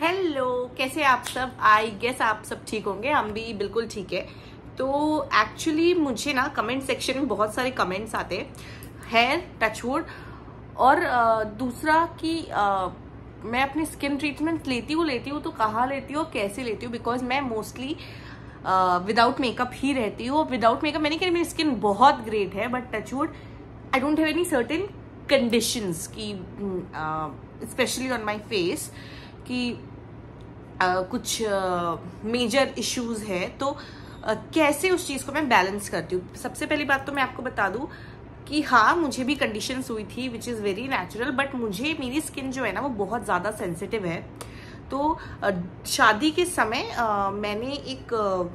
Hello, कैसे हैं आप सब। आई गेस आप सब ठीक होंगे, हम भी बिल्कुल ठीक है। तो एक्चुअली मुझे ना कमेंट सेक्शन में बहुत सारे कमेंट्स आते हैं, हेयर टचवुड और दूसरा कि मैं अपनी स्किन ट्रीटमेंट लेती हूँ तो कहाँ लेती हूँ, कैसे लेती हूँ। बिकॉज मैं मोस्टली विदाउट मेकअप ही रहती हूँ। विदाउट मेकअप मैंने कहा मेरी स्किन बहुत ग्रेट है, but touchwood I don't have any certain conditions की स्पेशली ऑन माई फेस कि कुछ मेजर इश्यूज है। तो कैसे उस चीज़ को मैं बैलेंस करती हूँ। सबसे पहली बात तो मैं आपको बता दूँ कि हाँ, मुझे भी कंडीशंस हुई थी which is very natural, but मुझे मेरी स्किन जो है ना वो बहुत ज़्यादा सेंसिटिव है। तो शादी के समय मैंने एक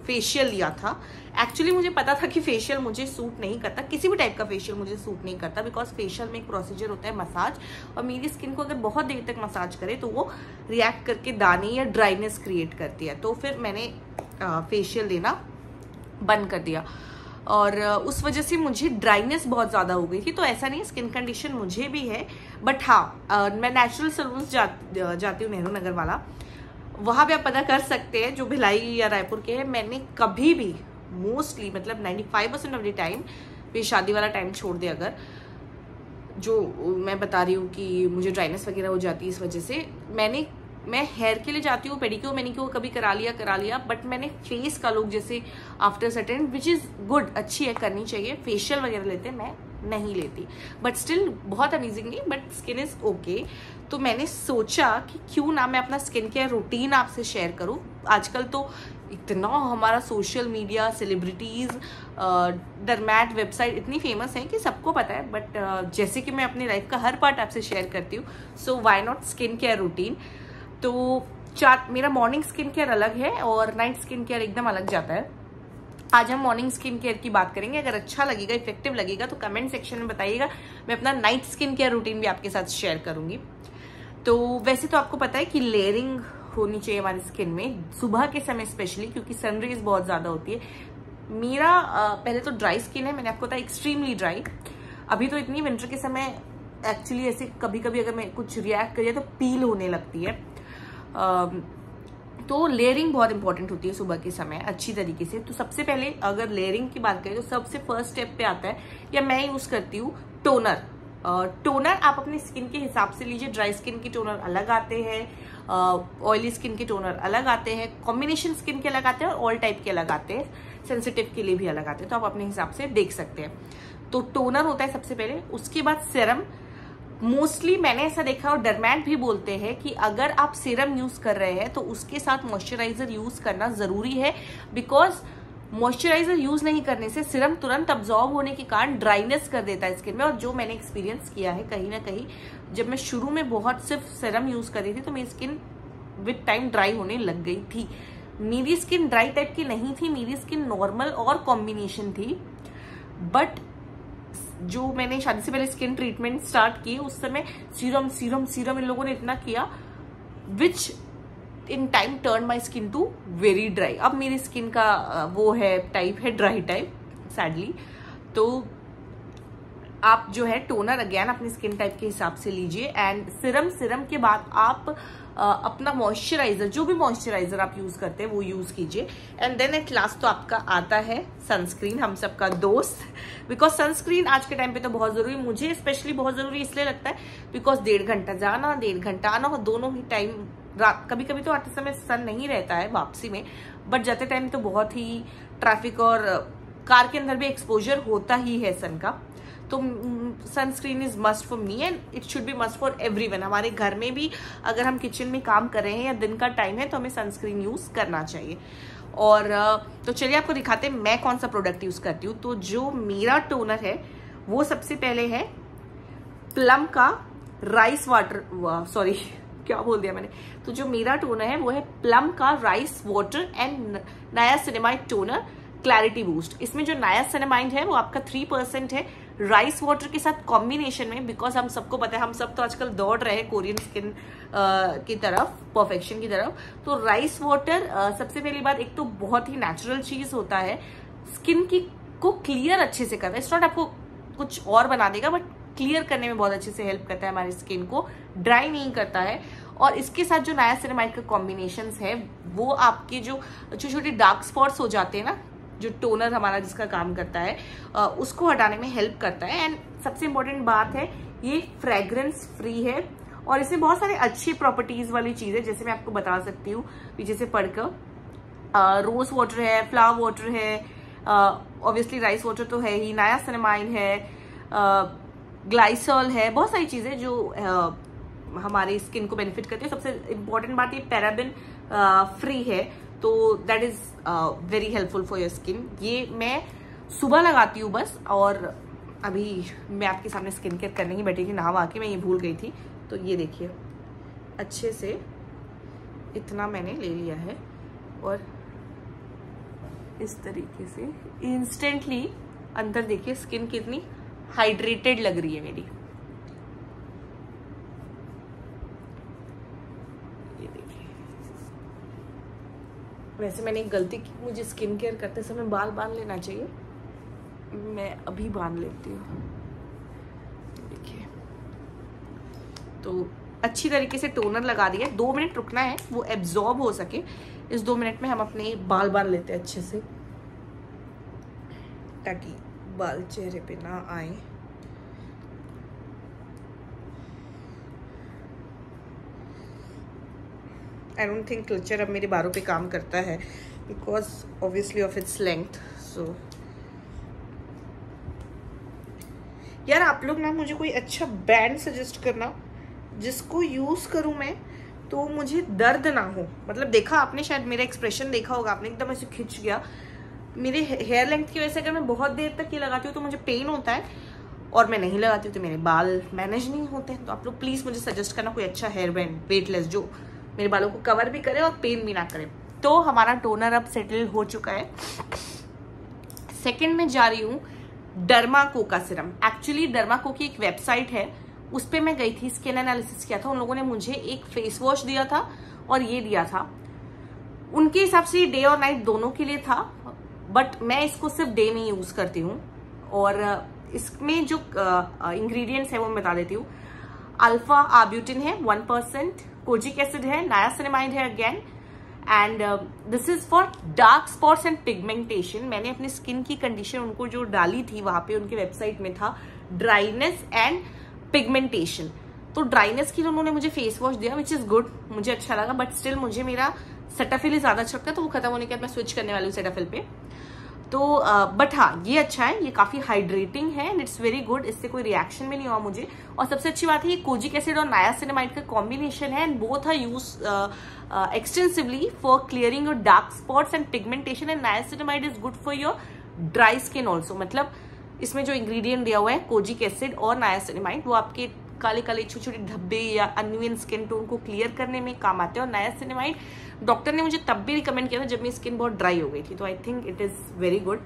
फेशियल लिया था। एक्चुअली मुझे पता था कि फेशियल मुझे सूट नहीं करता, किसी भी टाइप का फेशियल मुझे सूट नहीं करता, बिकॉज फेशियल में एक प्रोसीजर होता है मसाज, और मेरी स्किन को अगर बहुत देर तक मसाज करे तो वो रिएक्ट करके दाने या ड्राइनेस क्रिएट करती है। तो फिर मैंने फेशियल लेना बंद कर दिया और उस वजह से मुझे ड्राइनेस बहुत ज़्यादा हो गई थी। तो ऐसा नहीं, स्किन कंडीशन मुझे भी है, बट हाँ मैं नेचुरल सलून्स जाती हूँ, नेहरू नगर वाला, वहाँ पे आप पता कर सकते हैं जो भिलाई या रायपुर के हैं। मैंने कभी भी मोस्टली मतलब 95% ऑफ द टाइम, फिर शादी वाला टाइम छोड़ दे अगर, जो मैं बता रही हूँ कि मुझे ड्राइनेस वगैरह हो जाती है इस वजह से, मैं हेयर के लिए जाती हूँ, पेडिक्योर मैनिक्योर कभी करा लिया, बट मैंने फेस का लुक जैसे after certain which is good, अच्छी है, करनी चाहिए, फेशियल वगैरह लेते मैं नहीं लेती, बट स्टिल बहुत amazingly but skin is okay. तो मैंने सोचा कि क्यों ना मैं अपना स्किन केयर रूटीन आपसे शेयर करूं। आजकल तो इतना हमारा सोशल मीडिया, सेलिब्रिटीज, डरमैट वेबसाइट इतनी फेमस है कि सबको पता है, बट जैसे कि मैं अपनी लाइफ का हर पार्ट आपसे शेयर करती हूँ, so why not skin care routine. तो मेरा मॉर्निंग स्किन केयर अलग है और नाइट स्किन केयर एकदम अलग जाता है। आज हम मॉर्निंग स्किन केयर की बात करेंगे। अगर अच्छा लगेगा, इफेक्टिव लगेगा तो कमेंट सेक्शन में बताइएगा, मैं अपना नाइट स्किन केयर रूटीन भी आपके साथ शेयर करूंगी। तो वैसे तो आपको पता है कि लेयरिंग होनी चाहिए हमारी स्किन में सुबह के समय स्पेशली, क्योंकि सनरेज बहुत ज्यादा होती है। मेरा पहले तो ड्राई स्किन है, मैंने आपको बताया एक्सट्रीमली ड्राई। अभी तो इतनी विंटर के समय एक्चुअली ऐसे कभी कभी अगर मैं कुछ रिएक्ट करिए तो पील होने लगती है। तो लेयरिंग बहुत इंपॉर्टेंट होती है सुबह के समय अच्छी तरीके से। तो सबसे पहले अगर लेयरिंग की बात करें तो सबसे फर्स्ट स्टेप पे आता है, या मैं यूज करती हूँ टोनर। टोनर आप अपनी स्किन के हिसाब से लीजिए। ड्राई स्किन के टोनर अलग आते हैं, ऑयली स्किन के टोनर अलग आते हैं, कॉम्बिनेशन स्किन के अलग आते हैं और ऑल टाइप के अलग आते हैं, सेंसिटिव के लिए भी अलग आते हैं। तो आप अपने हिसाब से देख सकते हैं। तो टोनर होता है सबसे पहले, उसके बाद सीरम। मोस्टली मैंने ऐसा देखा और डरमैट भी बोलते हैं कि अगर आप सीरम यूज कर रहे हैं तो उसके साथ मॉइस्चराइजर यूज करना जरूरी है, बिकॉज मॉइस्चराइजर यूज नहीं करने से सीरम तुरंत अब्जॉर्ब होने के कारण ड्राइनेस कर देता है स्किन में। और जो मैंने एक्सपीरियंस किया है कहीं ना कहीं, जब मैं शुरू में बहुत सिर्फ सीरम यूज कर रही थी तो मेरी स्किन विद टाइम ड्राई होने लग गई थी। मेरी स्किन ड्राई टाइप की नहीं थी, मेरी स्किन नॉर्मल और कॉम्बिनेशन थी। बट जो मैंने शादी से पहले स्किन ट्रीटमेंट स्टार्ट की उस समय सीरम सीरम सीरम इन लोगों ने इतना किया, which in time turn my skin to very dry. अब मेरी स्किन का वो है टाइप है ड्राई टाइप सैडली। तो आप जो है टोनर अगेन अपनी स्किन टाइप के हिसाब से लीजिए, एंड सीरम के बाद आप अपना मॉइस्चराइजर, जो भी मॉइस्चराइजर आप यूज करते हैं वो यूज कीजिए। एंड देन एट लास्ट तो आपका आता है सनस्क्रीन, हम सबका दोस्त। बिकॉज सनस्क्रीन आज के टाइम पे तो बहुत जरूरी, मुझे स्पेशली बहुत जरूरी इसलिए लगता है बिकॉज 1.5 घंटा जाना 1.5 घंटा आना, और दोनों ही टाइम रात, कभी कभी तो आते समय सन नहीं रहता है वापसी में, बट जाते टाइम तो बहुत ही ट्रैफिक और कार के अंदर भी एक्सपोजर होता ही है सन का। तो sunscreen is must for me and it should be must for everyone. हमारे घर में भी अगर हम किचन में काम कर रहे हैं या दिन का टाइम है तो हमें सनस्क्रीन यूज करना चाहिए। और तो चलिए आपको दिखाते हैं मैं कौन सा प्रोडक्ट यूज करती हूँ। तो जो मेरा टोनर है वो सबसे पहले है प्लम का राइस वाटर, सॉरी क्या बोल दिया मैंने। तो जो मेरा टोनर है वो है प्लम का rice water and niacinamide toner clarity boost. इसमें जो नायासिनामाइड है वो आपका 3% है राइस वाटर के साथ कॉम्बिनेशन में, बिकॉज हम सबको पता है, हम सब तो आजकल दौड़ रहे हैं कोरियन स्किन की तरफ, परफेक्शन की तरफ। तो राइस वाटर सबसे पहली बात, एक तो बहुत ही नेचुरल चीज होता है, स्किन की को क्लियर अच्छे से करता है। इट्स नॉट आपको कुछ और बना देगा, बट क्लियर करने में बहुत अच्छे से हेल्प करता है, हमारी स्किन को ड्राई नहीं करता है। और इसके साथ जो नायासिनामाइड का कॉम्बिनेशन है वो आपके जो छोटे छोटे डार्क स्पॉट्स हो जाते हैं ना, जो टोनर हमारा जिसका काम करता है उसको हटाने में हेल्प करता है। एंड सबसे इम्पोर्टेंट बात है ये फ्रेग्रेंस फ्री है और इसमें बहुत सारे अच्छी प्रॉपर्टीज वाली चीजें, जैसे मैं आपको बता सकती हूँ पीछे से पढ़कर। रोज वाटर है, फ्लावर वाटर है, ऑब्वियसली राइस वाटर तो है ही, नायासिनामाइड है, ग्लाइसॉल है, बहुत सारी चीजें जो हमारे स्किन को बेनिफिट करती है। सबसे इम्पोर्टेंट बात ये पैराबेन फ्री है, तो that is very helpful for your skin. ये मैं सुबह लगाती हूँ बस, और अभी मैं आपके सामने स्किन केयर करने ही बैठी थी नहा के, मैं ये भूल गई थी। तो ये देखिए अच्छे से इतना मैंने ले लिया है और इस तरीके से इंस्टेंटली अंदर देखिए स्किन कितनी हाइड्रेटेड लग रही है मेरी। ये देखिए, वैसे मैंने एक गलती की, मुझे स्किन केयर करते समय बाल बांध लेना चाहिए, मैं अभी बांध लेती हूँ। देखिए तो अच्छी तरीके से टोनर लगा दिया। 2 मिनट रुकना है वो एब्जॉर्ब हो सके। इस 2 मिनट में हम अपने बाल बांध लेते हैं अच्छे से, ताकि बाल चेहरे पे ना आए। आई डोंट थिंक क्लचर अब मेरे बालों पे काम करता है because obviously of its length. So यार आप लोग ना मुझे कोई अच्छा बैंड सजेस्ट करना जिसको यूज करूं मैं तो मुझे दर्द ना हो। मतलब देखा आपने, शायद मेरा एक्सप्रेशन देखा होगा आपने, एकदम ऐसे खिंच गया। मेरे हेयर लेंथ की वजह से अगर मैं बहुत देर तक ये लगाती हूँ तो मुझे पेन होता है, और मैं नहीं लगाती हूँ तो मेरे बाल मैनेज नहीं होते। तो आप लोग प्लीज मुझे सजेस्ट करना कोई अच्छा हेयर बैंड वेटलेस जो मेरे बालों को कवर भी करे और पेन भी ना करे। तो हमारा टोनर अब सेटल हो चुका है। सेकेंड में जा रही हूँ डर्माको का सिरम। एक्चुअली डर्माको की एक वेबसाइट है, उस पर मैं गई थी, स्किन एनालिसिस किया था। उन लोगों ने मुझे एक फेस वॉश दिया था और ये दिया था। उनके हिसाब से डे और नाइट दोनों के लिए था, बट मैं इसको सिर्फ डे में यूज करती हूँ। और इसमें जो इंग्रेडिएंट्स है वो मैं बता देती हूँ। अल्फा आर्ब्यूटिन है 1%, कोजिक एसिड है, नायासिनामाइड है again, and this is for dark spots and pigmentation. मैंने अपनी स्किन की कंडीशन उनको जो डाली थी वहां पे उनके वेबसाइट में था ड्राइनेस एंड पिगमेंटेशन। तो ड्राइनेस के लिए उन्होंने मुझे फेस वॉश दिया विच इज गुड, मुझे अच्छा लगा, बट स्टिल मुझे मेरा सेटाफिल ही ज्यादा अच्छा लगता है, तो वो खत्म होने के बाद मैं स्विच करने वाली हूँ सेटाफिल पे। तो बट हाँ ये अच्छा है, ये काफी हाइड्रेटिंग है एंड इट्स वेरी गुड। इससे कोई रिएक्शन भी नहीं हुआ मुझे। और सबसे अच्छी बात है ये कोजिक एसिड और नायासिनामाइड का कॉम्बिनेशन है and both are use extensively for clearing your dark spots and pigmentation, and niacinamide is good for your dry skin also. मतलब इसमें जो इंग्रेडिएंट दिया हुआ है कोजिक एसिड और नायासिनामाइड वो आपके काले काले छोटे छोटे धब्बे या अनइवन स्किन टोन को क्लियर करने में काम आते हैं। और नायासिनामाइड डॉक्टर ने मुझे तब भी रिकमेंड किया था जब मेरी स्किन बहुत ड्राई हो गई थी, तो I think it is very good.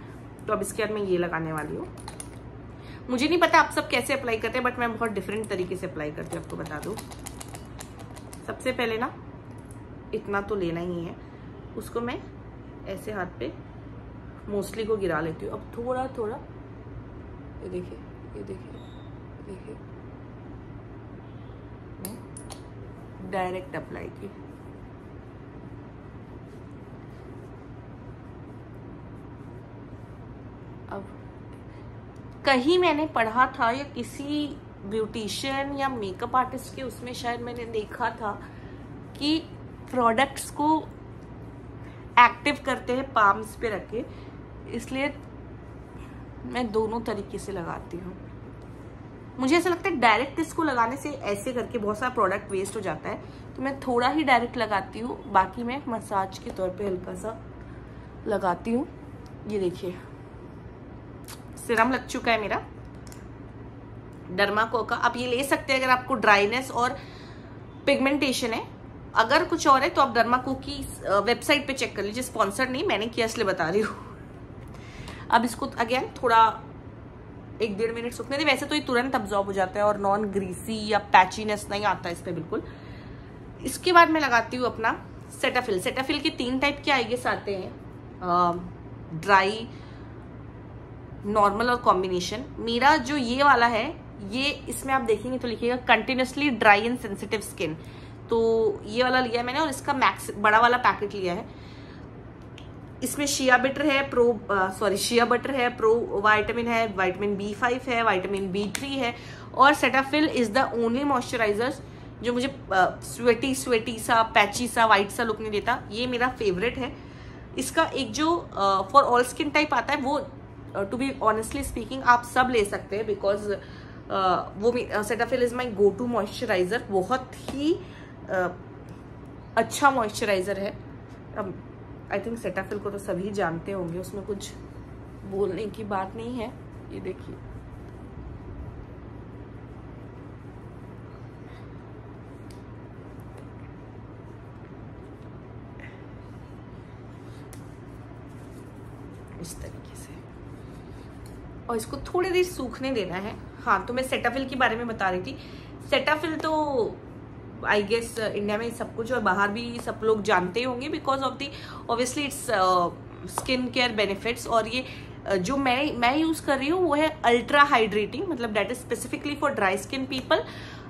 तो अब इसके बाद मैं ये लगाने वाली हूँ। मुझे नहीं पता आप सब कैसे अप्लाई करते हैं, बट मैं बहुत डिफरेंट तरीके से अप्लाई करती हूँ, आपको बता दूँ। सबसे पहले ना इतना तो लेना ही है, उसको मैं ऐसे हाथ पे मोस्टली को गिरा लेती हूँ। अब थोड़ा थोड़ा ये देखिए, ये देखिए, ये देखिए, डायरेक्ट अप्लाई की। अब कहीं मैंने पढ़ा था या किसी ब्यूटिशियन या मेकअप आर्टिस्ट के उसमें शायद मैंने देखा था कि प्रोडक्ट्स को एक्टिव करते हैं पाम्स पे रख के, इसलिए मैं दोनों तरीके से लगाती हूँ। मुझे ऐसा लगता है डायरेक्ट इसको लगाने से ऐसे करके बहुत सारा प्रोडक्ट वेस्ट हो जाता है, तो मैं थोड़ा ही डायरेक्ट लगाती हूँ, बाकी मैं मसाज के तौर पे हल्का सा लगाती हूँ। ये देखिए सिरम लग चुका है मेरा डर्माको का। आप ये ले सकते हैं अगर आपको ड्राइनेस और पिगमेंटेशन है। अगर कुछ और है तो आप डर्माको की वेबसाइट पे चेक कर लीजिए, स्पॉन्सर्ड नहीं, मैंने किया इसलिए बता रही हूँ। अब इसको अगेन थोड़ा 1-1.5 मिनट सूखने दें। वैसे तो ये तुरंत अब्जॉर्ब हो जाता है और नॉन ग्रीसी या पैचीनेस नहीं आता है इस पे बिल्कुल। इसके बाद मैं लगाती हूँ अपना सेटाफिल। सेटाफिल के 3 टाइप के आईगेस आते हैं, ड्राई, नॉर्मल और कॉम्बिनेशन। मेरा जो ये वाला है, ये इसमें आप देखेंगे तो लिखिएगा continuously dry and sensitive skin. तो ये वाला लिया है मैंने, और इसका मैक्स बड़ा वाला पैकेट लिया है। इसमें शिया बटर है, शिया बटर है, प्रो वाइटामिन है, विटामिन B5 है, विटामिन B3 है, और Cetaphil is the only moisturiser जो मुझे स्वेटी सा, पैची सा, वाइट सा लुक नहीं देता। ये मेरा फेवरेट है। इसका एक जो फॉर ऑल स्किन टाइप आता है, वो टू बी ऑनेस्टली स्पीकिंग आप सब ले सकते हैं, बिकॉज वो Cetaphil is my go to moisturiser. बहुत ही अच्छा मॉइस्चराइजर है। आई थिंक सेटाफिल को तो सभी जानते होंगे, उसमें कुछ बोलने की बात नहीं है। ये देखिए, इस तरीके से, और इसको थोड़ी देर सूखने देना है। हाँ, तो मैं सेटाफिल के बारे में बता रही थी। सेटाफिल तो आई गेस इंडिया में सब कुछ और बाहर भी सब लोग जानते ही होंगे, because of the obviously it's skin care benefits. और ये जो मैं यूज कर रही हूँ वो है अल्ट्रा हाइड्रेटिंग, मतलब that is specifically for dry skin people.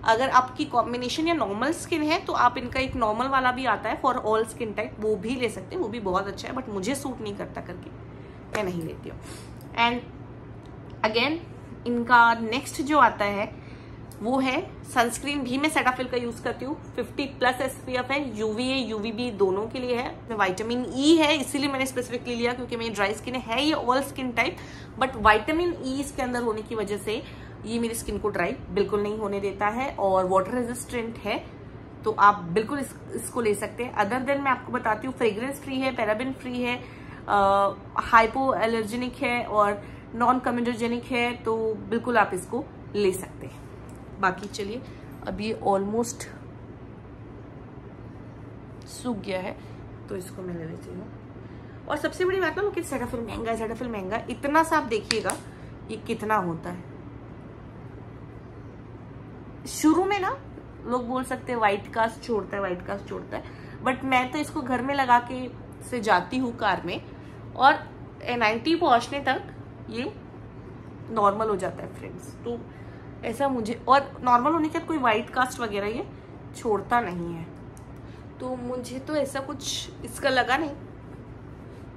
अगर आपकी कॉम्बिनेशन या नॉर्मल स्किन है तो आप इनका एक नॉर्मल वाला भी आता है फॉर ऑल स्किन टाइप, वो भी ले सकते हैं, वो भी बहुत अच्छा है, बट मुझे सूट नहीं करता करके मैं नहीं लेती हूँ। एंड अगेन इनका नेक्स्ट जो आता है वो है सनस्क्रीन भी मैं सेटाफिल का यूज करती हूँ। 50+ SPF है, UVA UVB दोनों के लिए है। विटामिन E है, इसीलिए मैंने स्पेसिफिकली लिया क्योंकि मेरी ड्राई स्किन है, ये all skin type, but vitamin E इसके अंदर होने की वजह से ये मेरी स्किन को ड्राई बिल्कुल नहीं होने देता है, और वाटर रेजिस्टेंट है, तो आप बिल्कुल इसको ले सकते हैं। अदर देन मैं आपको बताती हूँ, फ्रेग्रेंस फ्री है, पैराबेन फ्री है, हाइपो एलर्जेनिक है और नॉन कम्यूनोजेनिक है, तो बिल्कुल आप इसको ले सकते हैं। बाकी चलिए, अब ये ऑलमोस्ट सूख गया है तो इसको मैं ले लेती हूँ। और सबसे बड़ी बात ना, कि सेटाफिल महंगा है, सेटाफिल महंगा है, इतना सा आप देखिएगा ये कितना होता है। शुरू में ना लोग बोल सकते हैं व्हाइट कास्ट छोड़ता है, व्हाइट कास्ट छोड़ता है, बट मैं तो इसको घर में लगा के से जाती हूँ कार में, और NIT पहुंचने तक ये नॉर्मल हो जाता है फ्रेंड्स। तो ऐसा मुझे, और नॉर्मल होने के बाद कोई वाइट कास्ट वगैरह ये छोड़ता नहीं है, तो मुझे तो ऐसा कुछ इसका लगा नहीं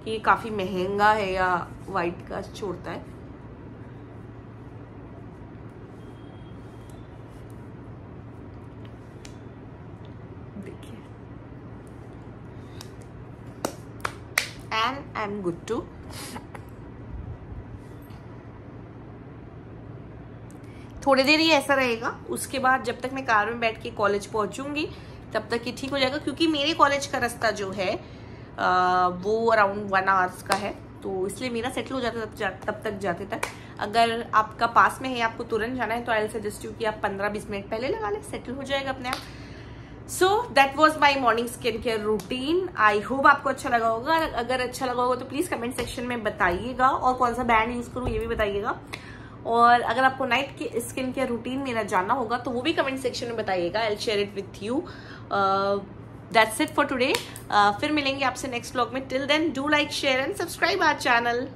कि ये काफी महंगा है या वाइट कास्ट छोड़ता है। देखिए, and I am good to. थोड़ी देर ही ऐसा रहेगा, उसके बाद जब तक मैं कार में बैठ के कॉलेज पहुंचूंगी तब तक ये ठीक हो जाएगा, क्योंकि मेरे कॉलेज का रास्ता जो है वो अराउंड 1 आवर्स का है, तो इसलिए मेरा सेटल हो जाता तब तक जाते तक। अगर आपका पास में है, आपको तुरंत जाना है, तो आई सजेस्ट यू कि आप 15-20 मिनट पहले लगा ले, सेटल हो जाएगा अपने आप। So that was my morning skin care routine. I hope आपको अच्छा लगा होगा। अगर अच्छा लगा होगा तो प्लीज कमेंट सेक्शन में बताइएगा, और कौन सा ब्रांड यूज करूँ ये भी बताइएगा। और अगर आपको नाइट के स्किन केयर रूटीन मेरा जानना होगा तो वो भी कमेंट सेक्शन में बताइएगा। I will share it with you. That's it for today. फिर मिलेंगे आपसे नेक्स्ट व्लॉग में। Till then do like, share and subscribe our channel.